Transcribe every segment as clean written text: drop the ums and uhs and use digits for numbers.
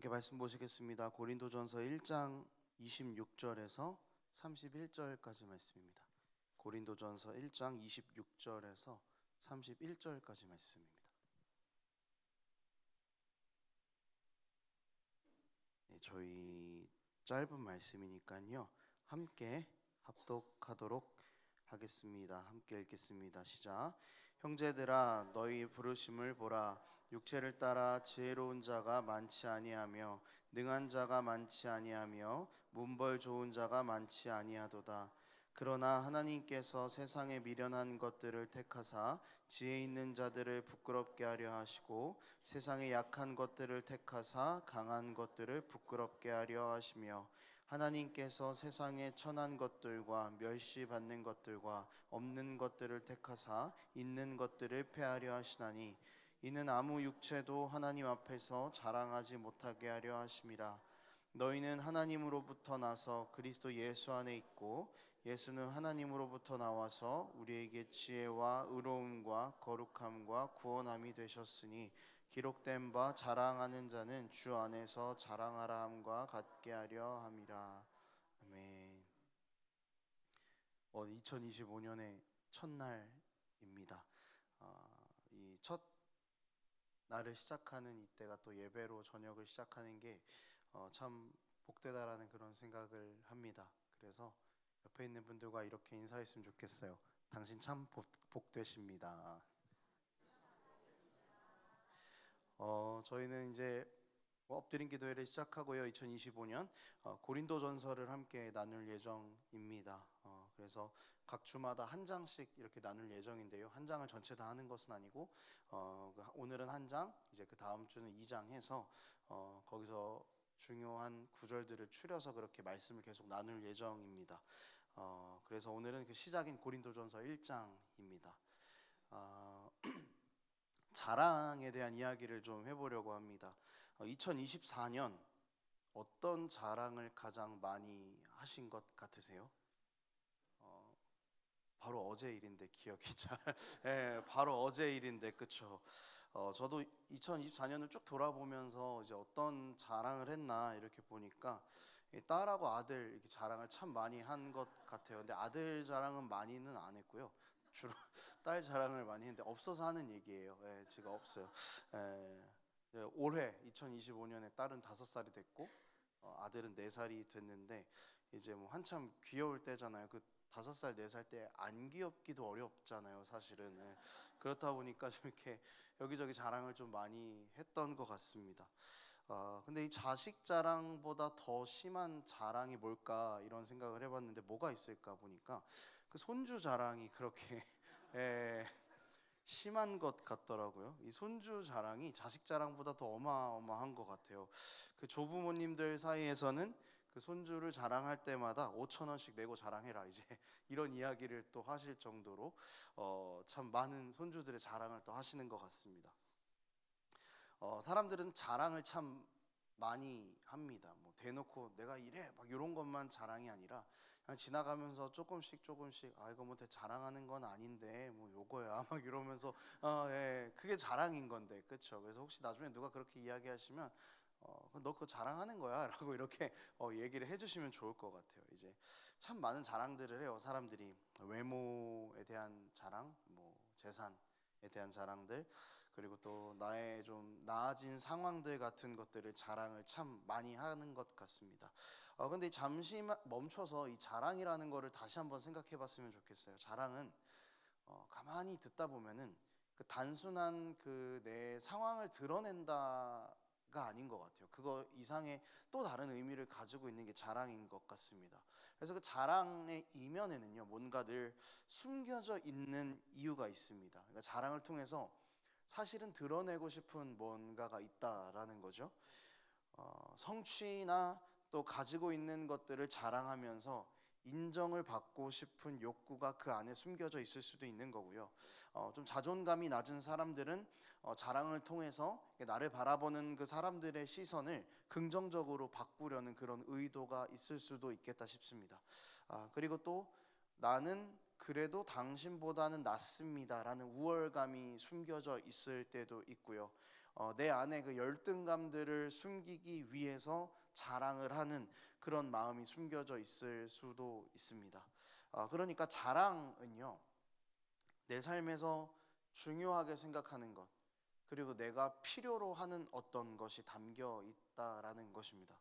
함께 말씀 보시겠습니다. 고린도전서 1장 26절에서 31절까지 말씀입니다. 고린도전서 1장 26절에서 31절까지 말씀입니다. 저희 짧은 말씀이니까요. 함께 합독하도록 하겠습니다. 함께 읽겠습니다. 시작. 형제들아 너희 부르심을 보라. 육체를 따라 지혜로운 자가 많지 아니하며 능한 자가 많지 아니하며 문벌 좋은 자가 많지 아니하도다. 그러나 하나님께서 세상에 미련한 것들을 택하사 지혜 있는 자들을 부끄럽게 하려 하시고 세상에 약한 것들을 택하사 강한 것들을 부끄럽게 하려 하시며 하나님께서 세상에 천한 것들과 멸시받는 것들과 없는 것들을 택하사 있는 것들을 패하려 하시나니 이는 아무 육체도 하나님 앞에서 자랑하지 못하게 하려 하심이라. 너희는 하나님으로부터 나서 그리스도 예수 안에 있고 예수는 하나님으로부터 나와서 우리에게 지혜와 의로움과 거룩함과 구원함이 되셨으니 기록된 바 자랑하는 자는 주 안에서 자랑하라 함과 같게 하려 함이라. 아멘. 2025년의 첫날입니다. 이 첫 날을 시작하는 이때가 또 예배로 저녁을 시작하는 게 참 복되다라는 그런 생각을 합니다. 그래서 옆에 있는 분들과 이렇게 인사했으면 좋겠어요. 당신 참 복되십니다. 저희는 이제 엎드린 기도회를 시작하고요. 2025년 고린도전서를 함께 나눌 예정입니다. 그래서 각 주마다 한 장씩 이렇게 나눌 예정인데요. 한 장을 전체 다 하는 것은 아니고 오늘은 한 장, 이제 그 다음 주는 2장 해서 거기서 중요한 구절들을 추려서 그렇게 말씀을 계속 나눌 예정입니다. 그래서 오늘은 그 시작인 고린도전서 1장입니다. 자랑에 대한 이야기를 좀 해보려고 합니다. 2024년 어떤 자랑을 가장 많이 하신 것 같으세요? 바로 어제 일인데 기억이 잘 바로 어제 일인데 그쵸? 저도 2024년을 쭉 돌아보면서 이제 어떤 자랑을 했나 이렇게 보니까 딸하고 아들 이렇게 자랑을 참 많이 한 것 같아요. 근데 아들 자랑은 많이는 안 했고요. 주로 딸 자랑을 많이 했는데 없어서 하는 얘기예요. 제가 없어요. 올해 2025년에 딸은 5살이 됐고 아들은 4살이 됐는데 이제 뭐 한참 귀여울 때잖아요. 그 5살, 4살 때 안 귀엽기도 어렵잖아요, 사실은. 그렇다 보니까 좀 이렇게 여기저기 자랑을 좀 많이 했던 것 같습니다. 근데 이 자식 자랑보다 더 심한 자랑이 뭘까 이런 생각을 해봤는데 뭐가 있을까 보니까 그 손주 자랑이 그렇게 심한 것 같더라고요. 이 손주 자랑이 자식 자랑보다 더 어마어마한 것 같아요. 그 조부모님들 사이에서는 그 손주를 자랑할 때마다 5,000원씩 내고 자랑해라 이제 이런 이야기를 또 하실 정도로 참 많은 손주들의 자랑을 또 하시는 것 같습니다. 사람들은 자랑을 참 많이 합니다. 뭐 대놓고 내가 이래 막 이런 것만 자랑이 아니라 그냥 지나가면서 조금씩 이거 뭐 자랑하는 건 아닌데 뭐 요거야 막 이러면서 그게 자랑인 건데 그렇죠. 그래서 혹시 나중에 누가 그렇게 이야기하시면 너 그거 자랑하는 거야 라고 이렇게 얘기를 해주시면 좋을 것 같아요. 이제 참 많은 자랑들을 해요. 사람들이 외모에 대한 자랑, 뭐 재산에 대한 자랑들, 그리고 또 나의 좀 나아진 상황들 같은 것들을 자랑을 참 많이 하는 것 같습니다. 근데 잠시 멈춰서 이 자랑이라는 거를 다시 한번 생각해 봤으면 좋겠어요. 자랑은 가만히 듣다 보면은 그 단순한 그 내 상황을 드러낸다가 아닌 것 같아요. 그거 이상의 또 다른 의미를 가지고 있는 게 자랑인 것 같습니다. 그래서 그 자랑의 이면에는요, 뭔가 늘 숨겨져 있는 이유가 있습니다. 그러니까 자랑을 통해서 사실은 드러내고 싶은 뭔가가 있다라는 거죠. 성취나 또 가지고 있는 것들을 자랑하면서 인정을 받고 싶은 욕구가 그 안에 숨겨져 있을 수도 있는 거고요. 좀 자존감이 낮은 사람들은 자랑을 통해서 나를 바라보는 그 사람들의 시선을 긍정적으로 바꾸려는 그런 의도가 있을 수도 있겠다 싶습니다. 그리고 또 나는 그래도 당신보다는 낫습니다라는 우월감이 숨겨져 있을 때도 있고요. 내 안에 그 열등감들을 숨기기 위해서 자랑을 하는 그런 마음이 숨겨져 있을 수도 있습니다. 그러니까 자랑은요, 내 삶에서 중요하게 생각하는 것, 그리고 내가 필요로 하는 어떤 것이 담겨 있다라는 것입니다.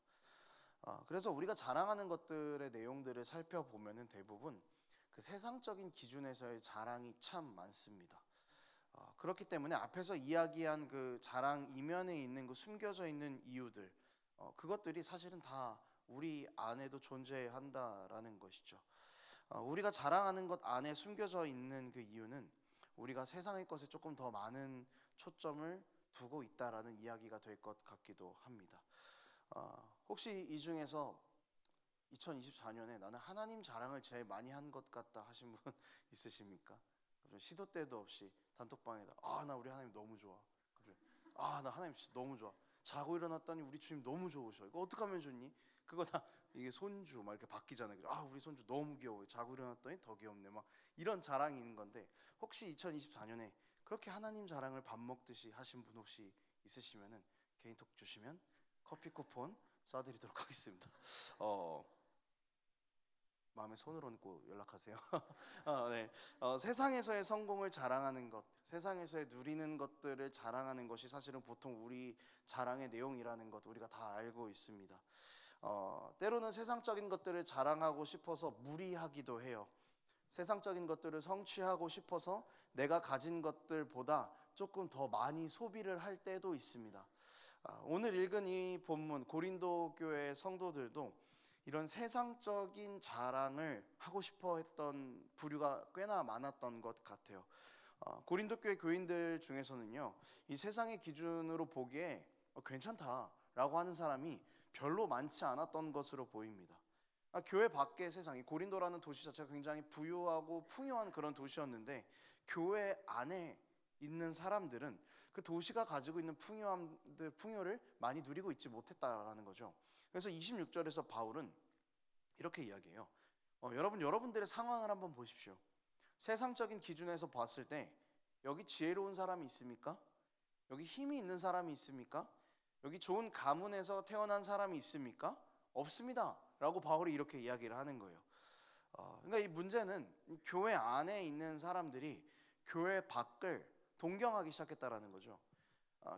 그래서 우리가 자랑하는 것들의 내용들을 살펴보면은 대부분 그 세상적인 기준에서의 자랑이 참 많습니다. 그렇기 때문에 앞에서 이야기한 그 자랑 이면에 있는 그 숨겨져 있는 이유들, 그것들이 사실은 다 우리 안에도 존재한다라는 것이죠. 우리가 자랑하는 것 안에 숨겨져 있는 그 이유는 우리가 세상의 것에 조금 더 많은 초점을 두고 있다라는 이야기가 될 것 같기도 합니다. 혹시 이 중에서 2024년에 나는 하나님 자랑을 제일 많이 한 것 같다 하신 분 있으십니까? 시도 때도 없이 단톡방에다 나 우리 하나님 너무 좋아. 나 하나님 진짜 너무 좋아. 자고 일어났더니 우리 주님 너무 좋으셔. 이거 어떻게 하면 좋니? 그거 다 이게 손주 막 이렇게 바뀌잖아요. 우리 손주 너무 귀여워. 자고 일어났더니 더 귀엽네. 막 이런 자랑이 있는 건데, 혹시 2024년에 그렇게 하나님 자랑을 밥 먹듯이 하신 분 혹시 있으시면은 개인톡 주시면 커피 쿠폰 쏴드리도록 하겠습니다. 마음에 손을 얹고 연락하세요. 네. 세상에서의 성공을 자랑하는 것, 세상에서의 누리는 것들을 자랑하는 것이 사실은 보통 우리 자랑의 내용이라는 것 우리가 다 알고 있습니다. 때로는 세상적인 것들을 자랑하고 싶어서 무리하기도 해요. 세상적인 것들을 성취하고 싶어서 내가 가진 것들보다 조금 더 많이 소비를 할 때도 있습니다. 오늘 읽은 이 본문 고린도 교회 성도들도 이런 세상적인 자랑을 하고 싶어 했던 부류가 꽤나 많았던 것 같아요. 고린도 교회 교인들 중에서는요, 이 세상의 기준으로 보기에 괜찮다라고 하는 사람이 별로 많지 않았던 것으로 보입니다. 교회 밖의 세상이, 고린도라는 도시 자체가 굉장히 부유하고 풍요한 그런 도시였는데, 교회 안에 있는 사람들은 그 도시가 가지고 있는 풍요를 많이 누리고 있지 못했다라는 거죠. 그래서 26절에서 바울은 이렇게 이야기해요. 여러분들의 상황을 한번 보십시오. 세상적인 기준에서 봤을 때 여기 지혜로운 사람이 있습니까? 여기 힘이 있는 사람이 있습니까? 여기 좋은 가문에서 태어난 사람이 있습니까? 없습니다 라고 바울이 이렇게 이야기를 하는 거예요. 그러니까 이 문제는 교회 안에 있는 사람들이 교회 밖을 동경하기 시작했다라는 거죠.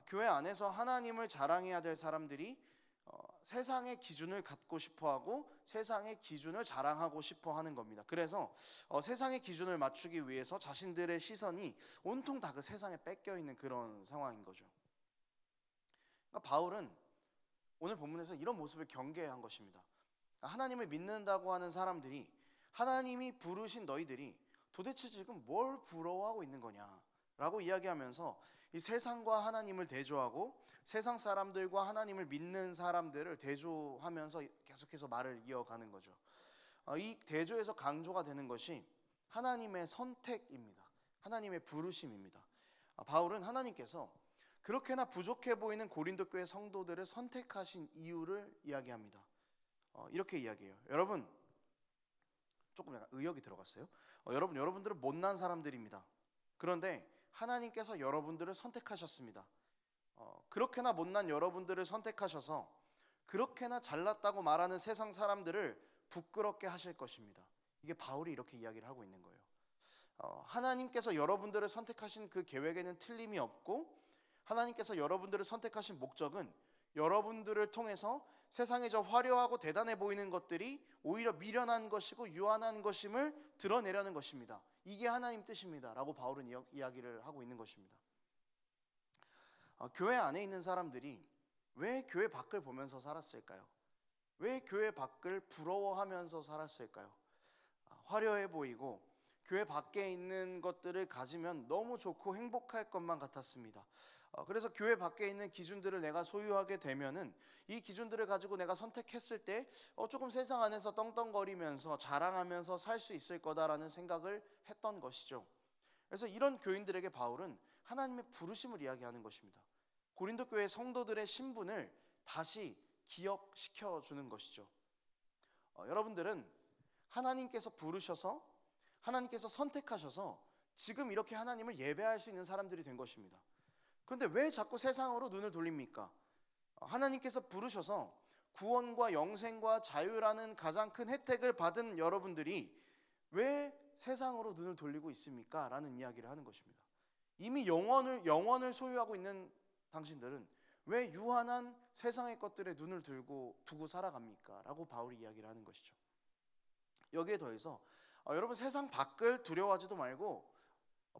교회 안에서 하나님을 자랑해야 될 사람들이 세상의 기준을 갖고 싶어하고 세상의 기준을 자랑하고 싶어하는 겁니다. 그래서 세상의 기준을 맞추기 위해서 자신들의 시선이 온통 다 그 세상에 뺏겨 있는 그런 상황인 거죠. 그러니까 바울은 오늘 본문에서 이런 모습을 경계한 것입니다. 하나님을 믿는다고 하는 사람들이, 하나님이 부르신 너희들이 도대체 지금 뭘 부러워하고 있는 거냐라고 이야기하면서 이 세상과 하나님을 대조하고 세상 사람들과 하나님을 믿는 사람들을 대조하면서 계속해서 말을 이어가는 거죠. 이 대조에서 강조가 되는 것이 하나님의 선택입니다. 하나님의 부르심입니다. 바울은 하나님께서 그렇게나 부족해 보이는 고린도 교회 성도들을 선택하신 이유를 이야기합니다. 이렇게 이야기해요. 여러분, 조금 약간 의역이 들어갔어요. 여러분들은 못난 사람들입니다. 그런데 하나님께서 여러분들을 선택하셨습니다. 그렇게나 못난 여러분들을 선택하셔서 그렇게나 잘났다고 말하는 세상 사람들을 부끄럽게 하실 것입니다. 이게 바울이 이렇게 이야기를 하고 있는 거예요. 하나님께서 여러분들을 선택하신 그 계획에는 틀림이 없고, 하나님께서 여러분들을 선택하신 목적은 여러분들을 통해서 세상에 저 화려하고 대단해 보이는 것들이 오히려 미련한 것이고 유한한 것임을 드러내려는 것입니다. 이게 하나님 뜻입니다 라고 바울은 이야기를 하고 있는 것입니다. 교회 안에 있는 사람들이 왜 교회 밖을 보면서 살았을까요? 왜 교회 밖을 부러워하면서 살았을까요? 화려해 보이고 교회 밖에 있는 것들을 가지면 너무 좋고 행복할 것만 같았습니다. 그래서 교회 밖에 있는 기준들을 내가 소유하게 되면은 이 기준들을 가지고 내가 선택했을 때 조금 세상 안에서 떵떵거리면서 자랑하면서 살 수 있을 거다라는 생각을 했던 것이죠. 그래서 이런 교인들에게 바울은 하나님의 부르심을 이야기하는 것입니다. 고린도 교회 성도들의 신분을 다시 기억시켜 주는 것이죠. 여러분들은 하나님께서 부르셔서, 하나님께서 선택하셔서 지금 이렇게 하나님을 예배할 수 있는 사람들이 된 것입니다. 그런데 왜 자꾸 세상으로 눈을 돌립니까? 하나님께서 부르셔서 구원과 영생과 자유라는 가장 큰 혜택을 받은 여러분들이 왜 세상으로 눈을 돌리고 있습니까? 라는 이야기를 하는 것입니다. 이미 영원을 소유하고 있는 당신들은 왜 유한한 세상의 것들에 눈을 두고 살아갑니까? 라고 바울이 이야기를 하는 것이죠. 여기에 더해서 여러분, 세상 밖을 두려워하지도 말고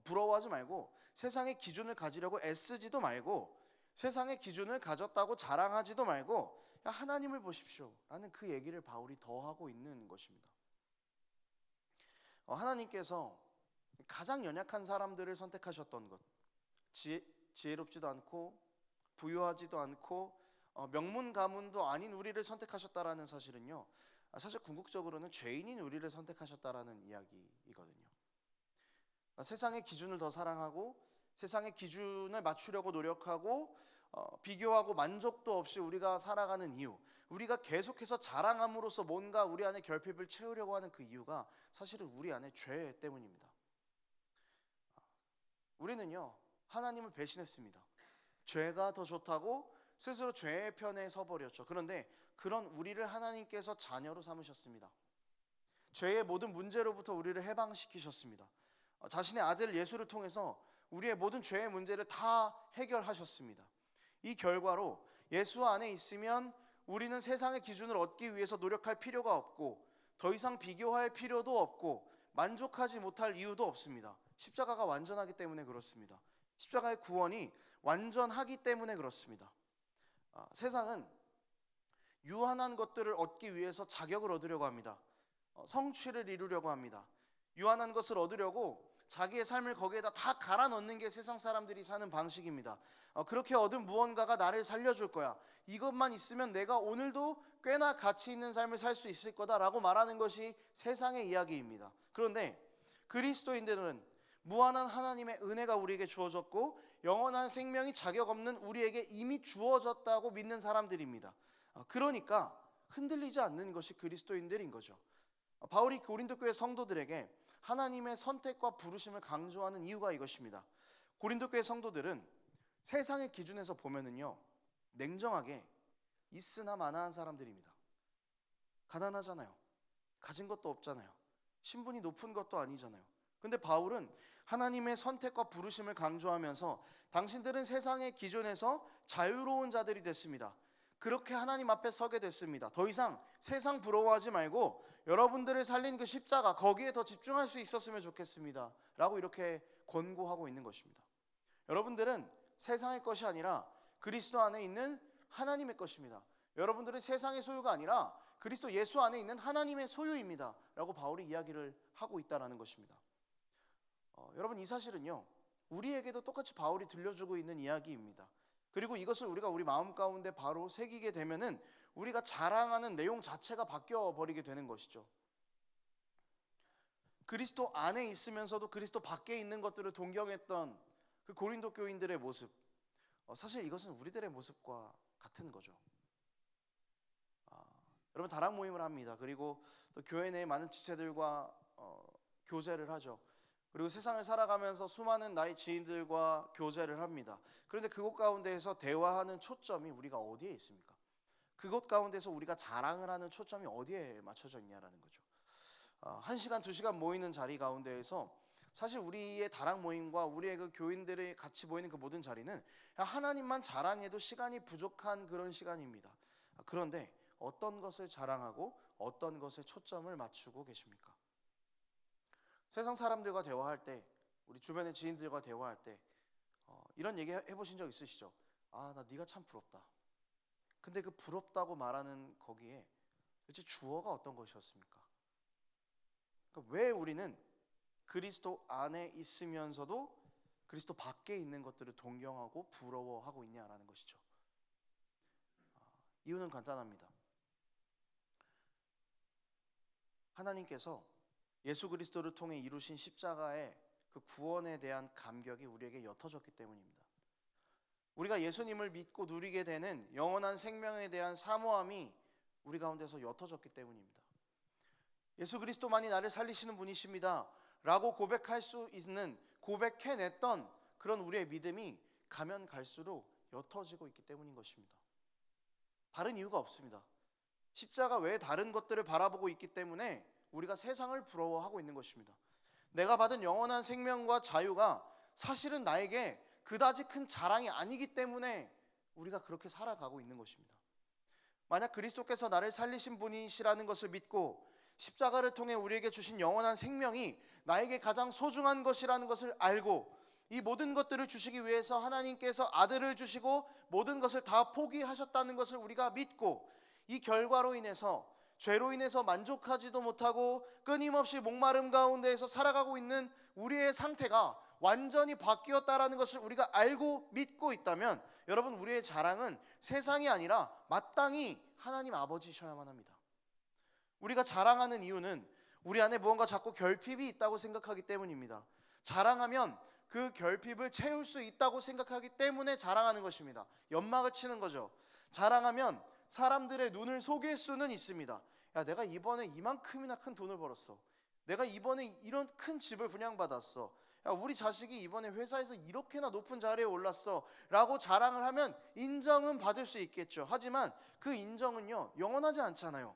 부러워하지 말고 세상의 기준을 가지려고 애쓰지도 말고 세상의 기준을 가졌다고 자랑하지도 말고 하나님을 보십시오 라는 그 얘기를 바울이 더 하고 있는 것입니다. 하나님께서 가장 연약한 사람들을 선택하셨던 것, 지혜롭지도 않고 부유하지도 않고 명문 가문도 아닌 우리를 선택하셨다라는 사실은요, 사실 궁극적으로는 죄인인 우리를 선택하셨다라는 이야기이거든요. 세상의 기준을 더 사랑하고 세상의 기준을 맞추려고 노력하고 비교하고 만족도 없이 우리가 살아가는 이유, 우리가 계속해서 자랑함으로써 뭔가 우리 안에 결핍을 채우려고 하는 그 이유가 사실은 우리 안에 죄 때문입니다. 우리는요, 하나님을 배신했습니다. 죄가 더 좋다고 스스로 죄의 편에 서버렸죠. 그런데 그런 우리를 하나님께서 자녀로 삼으셨습니다. 죄의 모든 문제로부터 우리를 해방시키셨습니다. 자신의 아들 예수를 통해서 우리의 모든 죄의 문제를 다 해결하셨습니다. 이 결과로 예수 안에 있으면 우리는 세상의 기준을 얻기 위해서 노력할 필요가 없고 더 이상 비교할 필요도 없고 만족하지 못할 이유도 없습니다. 십자가가 완전하기 때문에 그렇습니다. 십자가의 구원이 완전하기 때문에 그렇습니다. 세상은 유한한 것들을 얻기 위해서 자격을 얻으려고 합니다. 성취를 이루려고 합니다. 유한한 것을 얻으려고 자기의 삶을 거기에다 다 갈아 넣는 게 세상 사람들이 사는 방식입니다. 그렇게 얻은 무언가가 나를 살려줄 거야. 이것만 있으면 내가 오늘도 꽤나 가치 있는 삶을 살 수 있을 거다라고 말하는 것이 세상의 이야기입니다. 그런데 그리스도인들은 무한한 하나님의 은혜가 우리에게 주어졌고 영원한 생명이 자격 없는 우리에게 이미 주어졌다고 믿는 사람들입니다. 그러니까 흔들리지 않는 것이 그리스도인들인 거죠. 바울이 고린도 교회 성도들에게 하나님의 선택과 부르심을 강조하는 이유가 이것입니다. 고린도 교회 성도들은 세상의 기준에서 보면은요, 냉정하게 있으나 마나한 사람들입니다. 가난하잖아요. 가진 것도 없잖아요. 신분이 높은 것도 아니잖아요. 근데 바울은 하나님의 선택과 부르심을 강조하면서 당신들은 세상의 기준에서 자유로운 자들이 됐습니다. 그렇게 하나님 앞에 서게 됐습니다. 더 이상 세상 부러워하지 말고 여러분들을 살린 그 십자가, 거기에 더 집중할 수 있었으면 좋겠습니다 라고 이렇게 권고하고 있는 것입니다. 여러분들은 세상의 것이 아니라 그리스도 안에 있는 하나님의 것입니다. 여러분들은 세상의 소유가 아니라 그리스도 예수 안에 있는 하나님의 소유입니다 라고 바울이 이야기를 하고 있다는 것입니다. 여러분, 이 사실은요, 우리에게도 똑같이 바울이 들려주고 있는 이야기입니다. 그리고 이것을 우리가 우리 마음 가운데 바로 새기게 되면은 우리가 자랑하는 내용 자체가 바뀌어 버리게 되는 것이죠. 그리스도 안에 있으면서도 그리스도 밖에 있는 것들을 동경했던 그 고린도 교인들의 모습, 사실 이것은 우리들의 모습과 같은 거죠. 여러분, 다락 모임을 합니다. 그리고 또 교회 내에 많은 지체들과 교제를 하죠. 그리고 세상을 살아가면서 수많은 나의 지인들과 교제를 합니다. 그런데 그곳 가운데에서 대화하는 초점이 우리가 어디에 있습니까? 그곳 가운데서 우리가 자랑을 하는 초점이 어디에 맞춰져 있냐라는 거죠. 1시간, 2시간 모이는 자리 가운데에서 사실 우리의 다락 모임과 우리의 그 교인들이 같이 모이는 그 모든 자리는 하나님만 자랑해도 시간이 부족한 그런 시간입니다. 그런데 어떤 것을 자랑하고 어떤 것에 초점을 맞추고 계십니까? 세상 사람들과 대화할 때, 우리 주변의 지인들과 대화할 때 이런 얘기 해보신 적 있으시죠? 나 네가 참 부럽다. 근데 그 부럽다고 말하는 거기에 도대체 주어가 어떤 것이었습니까? 그러니까 왜 우리는 그리스도 안에 있으면서도 그리스도 밖에 있는 것들을 동경하고 부러워하고 있냐라는 것이죠. 이유는 간단합니다. 하나님께서 예수 그리스도를 통해 이루신 십자가의 그 구원에 대한 감격이 우리에게 옅어졌기 때문입니다. 우리가 예수님을 믿고 누리게 되는 영원한 생명에 대한 사모함이 우리 가운데서 옅어졌기 때문입니다. 예수 그리스도만이 나를 살리시는 분이십니다 라고 고백할 수 있는, 고백해냈던 그런 우리의 믿음이 가면 갈수록 옅어지고 있기 때문인 것입니다. 다른 이유가 없습니다. 십자가 외에 다른 것들을 바라보고 있기 때문에 우리가 세상을 부러워하고 있는 것입니다. 내가 받은 영원한 생명과 자유가 사실은 나에게 그다지 큰 자랑이 아니기 때문에 우리가 그렇게 살아가고 있는 것입니다. 만약 그리스도께서 나를 살리신 분이시라는 것을 믿고 십자가를 통해 우리에게 주신 영원한 생명이 나에게 가장 소중한 것이라는 것을 알고 이 모든 것들을 주시기 위해서 하나님께서 아들을 주시고 모든 것을 다 포기하셨다는 것을 우리가 믿고 이 결과로 인해서 죄로 인해서 만족하지도 못하고 끊임없이 목마름 가운데에서 살아가고 있는 우리의 상태가 완전히 바뀌었다라는 것을 우리가 알고 믿고 있다면 여러분, 우리의 자랑은 세상이 아니라 마땅히 하나님 아버지셔야만 합니다. 우리가 자랑하는 이유는 우리 안에 무언가 자꾸 결핍이 있다고 생각하기 때문입니다. 자랑하면 그 결핍을 채울 수 있다고 생각하기 때문에 자랑하는 것입니다. 연막을 치는 거죠. 자랑하면 사람들의 눈을 속일 수는 있습니다. 야, 내가 이번에 이만큼이나 큰 돈을 벌었어. 내가 이번에 이런 큰 집을 분양받았어. 야, 우리 자식이 이번에 회사에서 이렇게나 높은 자리에 올랐어 라고 자랑을 하면 인정은 받을 수 있겠죠. 하지만 그 인정은요, 영원하지 않잖아요.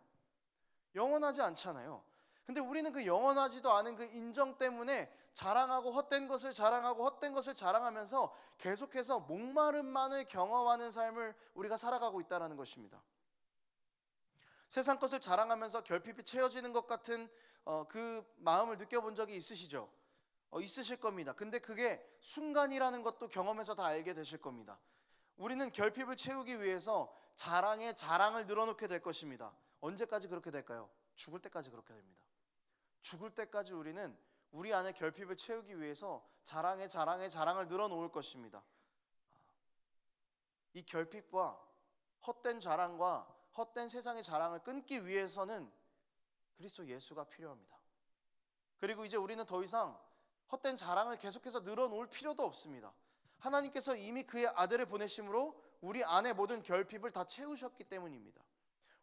영원하지 않잖아요. 근데 우리는 그 영원하지도 않은 그 인정 때문에 자랑하고 헛된 것을 자랑하고 헛된 것을 자랑하면서 계속해서 목마름만을 경험하는 삶을 우리가 살아가고 있다는 것입니다. 세상 것을 자랑하면서 결핍이 채워지는 것 같은 그 마음을 느껴본 적이 있으시죠? 있으실 겁니다. 근데 그게 순간이라는 것도 경험해서 다 알게 되실 겁니다. 우리는 결핍을 채우기 위해서 자랑에 자랑을 늘어놓게 될 것입니다. 언제까지 그렇게 될까요? 죽을 때까지 그렇게 됩니다. 죽을 때까지 우리는 우리 안에 결핍을 채우기 위해서 자랑에 자랑을 늘어놓을 것입니다. 이 결핍과 헛된 자랑과 헛된 세상의 자랑을 끊기 위해서는 그리스도 예수가 필요합니다. 그리고 이제 우리는 더 이상 헛된 자랑을 계속해서 늘어놓을 필요도 없습니다. 하나님께서 이미 그의 아들을 보내심으로 우리 안에 모든 결핍을 다 채우셨기 때문입니다.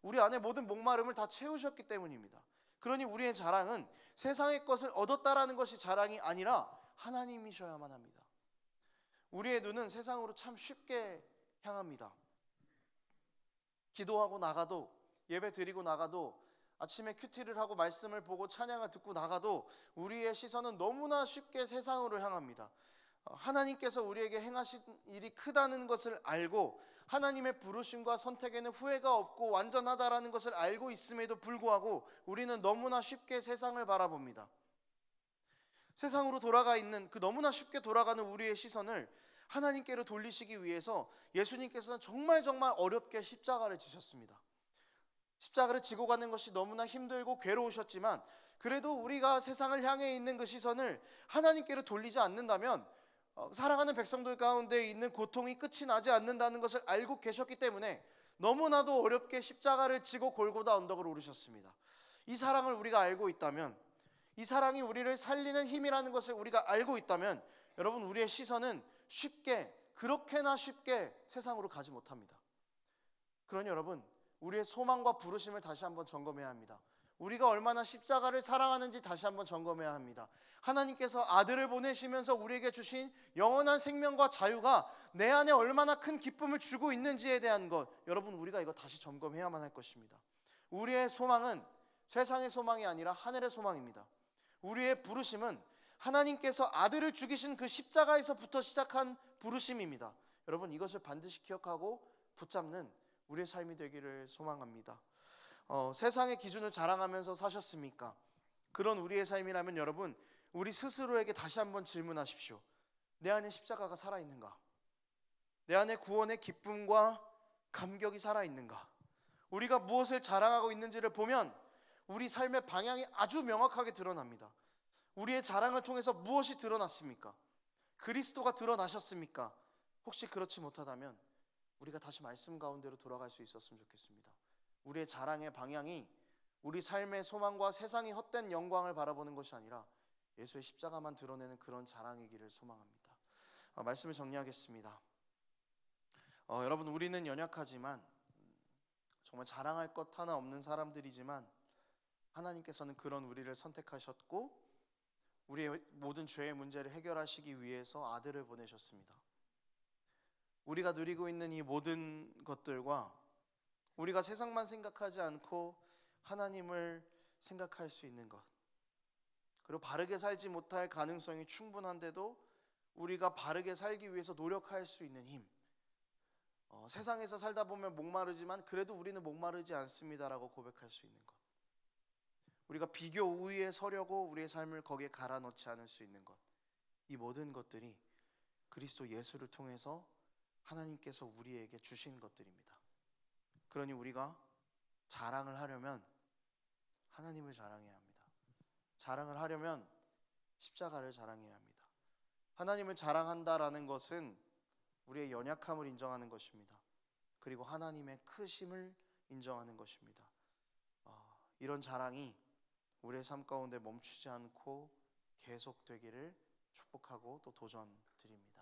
우리 안에 모든 목마름을 다 채우셨기 때문입니다. 그러니 우리의 자랑은 세상의 것을 얻었다라는 것이 자랑이 아니라 하나님이셔야만 합니다. 우리의 눈은 세상으로 참 쉽게 향합니다. 기도하고 나가도, 예배 드리고 나가도, 아침에 큐티를 하고 말씀을 보고 찬양을 듣고 나가도 우리의 시선은 너무나 쉽게 세상으로 향합니다. 하나님께서 우리에게 행하신 일이 크다는 것을 알고 하나님의 부르심과 선택에는 후회가 없고 완전하다라는 것을 알고 있음에도 불구하고 우리는 너무나 쉽게 세상을 바라봅니다. 세상으로 돌아가 있는 그 너무나 쉽게 돌아가는 우리의 시선을 하나님께로 돌리시기 위해서 예수님께서는 정말 어렵게 십자가를 지셨습니다. 십자가를 지고 가는 것이 너무나 힘들고 괴로우셨지만 그래도 우리가 세상을 향해 있는 그 시선을 하나님께로 돌리지 않는다면 사랑하는 백성들 가운데 있는 고통이 끝이 나지 않는다는 것을 알고 계셨기 때문에 너무나도 어렵게 십자가를 지고 골고다 언덕을 오르셨습니다. 이 사랑을 우리가 알고 있다면, 이 사랑이 우리를 살리는 힘이라는 것을 우리가 알고 있다면 여러분, 우리의 시선은 그렇게나 쉽게 세상으로 가지 못합니다. 그러니 여러분, 우리의 소망과 부르심을 다시 한번 점검해야 합니다. 우리가 얼마나 십자가를 사랑하는지 다시 한번 점검해야 합니다. 하나님께서 아들을 보내시면서 우리에게 주신 영원한 생명과 자유가 내 안에 얼마나 큰 기쁨을 주고 있는지에 대한 것, 여러분, 우리가 이거 다시 점검해야만 할 것입니다. 우리의 소망은 세상의 소망이 아니라 하늘의 소망입니다. 우리의 부르심은 하나님께서 아들을 죽이신 그 십자가에서부터 시작한 부르심입니다. 여러분, 이것을 반드시 기억하고 붙잡는 우리의 삶이 되기를 소망합니다. 세상의 기준을 자랑하면서 사셨습니까? 그런 우리의 삶이라면 여러분, 우리 스스로에게 다시 한번 질문하십시오. 내 안에 십자가가 살아있는가? 내 안에 구원의 기쁨과 감격이 살아있는가? 우리가 무엇을 자랑하고 있는지를 보면 우리 삶의 방향이 아주 명확하게 드러납니다. 우리의 자랑을 통해서 무엇이 드러났습니까? 그리스도가 드러나셨습니까? 혹시 그렇지 못하다면 우리가 다시 말씀 가운데로 돌아갈 수 있었으면 좋겠습니다. 우리의 자랑의 방향이 우리 삶의 소망과 세상이 헛된 영광을 바라보는 것이 아니라 예수의 십자가만 드러내는 그런 자랑이기를 소망합니다. 말씀을 정리하겠습니다. 여러분, 우리는 연약하지만 정말 자랑할 것 하나 없는 사람들이지만 하나님께서는 그런 우리를 선택하셨고 우리의 모든 죄의 문제를 해결하시기 위해서 아들을 보내셨습니다. 우리가 누리고 있는 이 모든 것들과 우리가 세상만 생각하지 않고 하나님을 생각할 수 있는 것, 그리고 바르게 살지 못할 가능성이 충분한데도 우리가 바르게 살기 위해서 노력할 수 있는 힘, 세상에서 살다 보면 목마르지만 그래도 우리는 목마르지 않습니다라고 고백할 수 있는 것, 우리가 비교 우위에 서려고 우리의 삶을 거기에 갈아 넣지 않을 수 있는 것, 이 모든 것들이 그리스도 예수를 통해서 하나님께서 우리에게 주신 것들입니다. 그러니 우리가 자랑을 하려면 하나님을 자랑해야 합니다. 자랑을 하려면 십자가를 자랑해야 합니다. 하나님을 자랑한다라는 것은 우리의 연약함을 인정하는 것입니다. 그리고 하나님의 크심을 인정하는 것입니다. 이런 자랑이 우리의 삶 가운데 멈추지 않고 계속되기를 축복하고 또 도전드립니다.